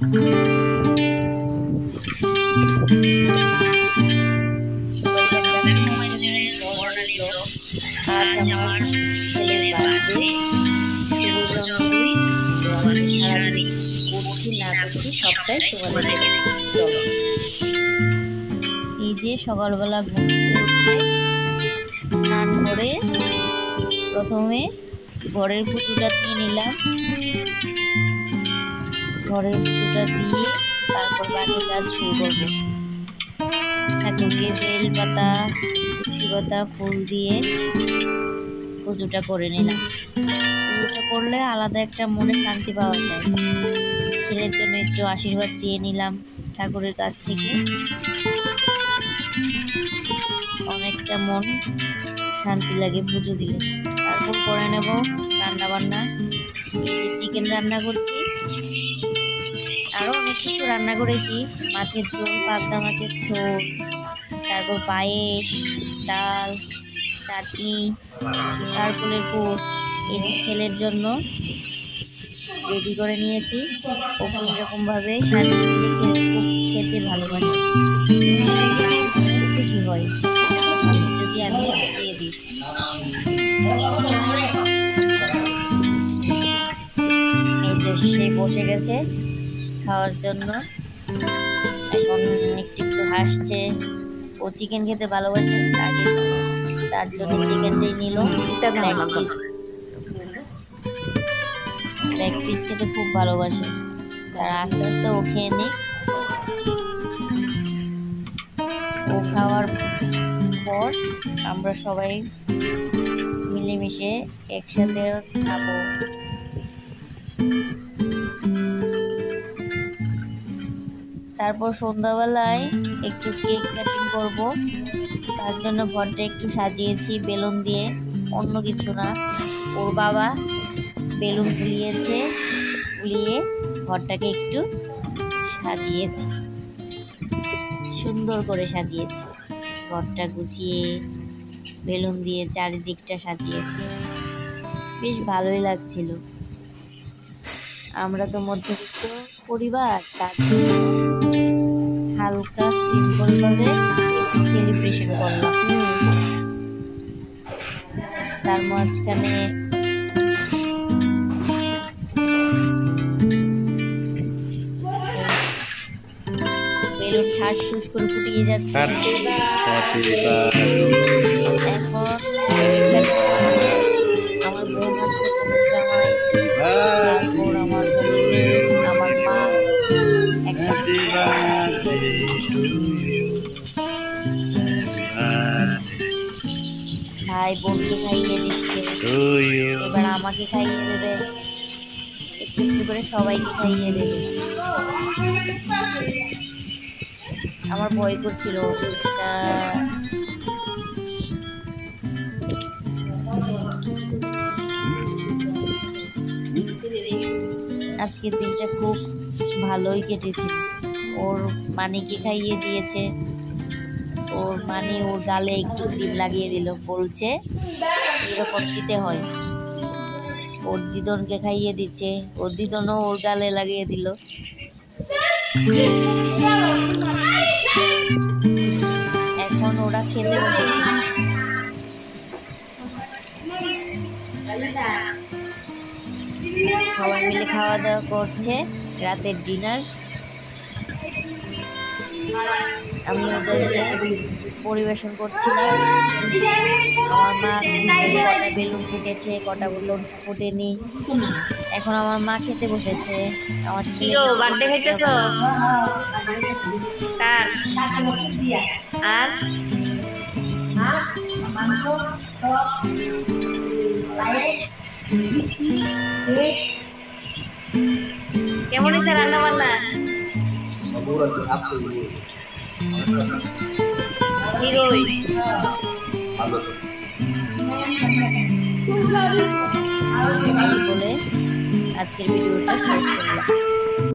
আজ আমার ছেলের বার্থডে, শুভ জন্মদিন। তো আজকে সারাদিন করছি না করছি সবটাই তোমাদের চলো। এই যে সকালবেলা ঘুম থেকে উঠে স্নান করে প্রথমে ঘরের পুজোটা দিয়ে নিলাম। ঘরের পুজোটা দিয়ে তারপর বাকি কাজ শুরু করবো। ঠাকুরকে বেল পাতা, তুলসী পাতা, ফুল দিয়ে পুজোটা করে নিলাম। পুজোটা করলে আলাদা একটা মনে শান্তি পাওয়া যায়। ছেলের জন্য একটু আশীর্বাদ চেয়ে নিলাম ঠাকুরের কাছ থেকে। অনেকটা মন শান্তি লাগে পুজো দিলে। তারপর করে নেব রান্না বান্না। এই যে চিকেন রান্না করছি, আরও অনেক কিছু রান্না করেছি। মাছের ঝোল, পাবদা মাছের ঝোল, তারপর পায়েস, ডাল, চাটনি, নারকেলের পুর। এই ছেলের জন্য রেডি করে নিয়েছি। ও কোনো রকমভাবে সাজিয়ে দিলে খেতে ভালোবাসে, খুশি হয় যদি আমি দিয়ে দিই। এই যে সে বসে গেছে খাওয়ার জন্য। এখন একটু একটু হাসছে। ও চিকেন খেতে ভালোবাসে, আগে তার জন্য চিকেনটাই নিল। লেগ পিস খেতে খুব ভালোবাসে। তার আস্তে আস্তে ও খেয়ে নিক। ও খাওয়ার পর আমরা সবাই মিলেমিশে একসাথে খাবো। তারপর সন্ধ্যাবেলায় একটু কেক কাটিং করব। তার জন্য ঘরটা একটু সাজিয়েছি বেলুন দিয়ে, অন্য কিছু না। ওর বাবা বেলুন ফুলিয়েছে, ফুলিয়ে ঘরটাকে একটু সাজিয়েছে, সুন্দর করে সাজিয়েছে। ঘরটা গুছিয়ে বেলুন দিয়ে চারিদিকটা সাজিয়েছে, বেশ ভালোই লাগছিল। আমরা তো মধ্যবিত্ত পরিবার, তার জন্য হালকা সিম্পলভাবে একটু সেলিব্রেশন করলাম। তার মাঝখানে বেলুন ঠাস ঠুস করে ফুটিয়ে যাচ্ছে। এখন আমার বোন আসছে, বোনের জামাই, তারপর আমার আমার মা ভাই বোনকে খাইয়ে দিচ্ছে। এবার আমাকে খাইয়ে দেবে, একটু একটু করে সবাইকে খাইয়ে দেবে। আমার ভয় করছিল আজকের দিনটা খুব ভালোই কেটেছিল। ওর মানিকে খাইয়ে দিয়েছে। ওর মানে ওর গালে একটু ক্রিম লাগিয়ে দিল, বলছে এরকম দিতে হয়। ওর দিদনকে খাইয়ে দিচ্ছে, ওর দিদনও ওর গালে লাগিয়ে দিল। এখন ওরা খেতে বসেছে। সবাই মিলে খাওয়া দাওয়া করছে, রাতের ডিনার। আমি ওদেরকে পরিবেশন করছিলাম। আমার মা কটা বেলুন ফুটেছে, কটা বেলুন ফুটেনি। এখন আমার মা খেতে বসেছে। আমার ছেলে বার্থডে খাইতেছ আর কেমন হয়েছে রান্না বান্না? বলে আজকের ভিডিওটা শেষ করলাম।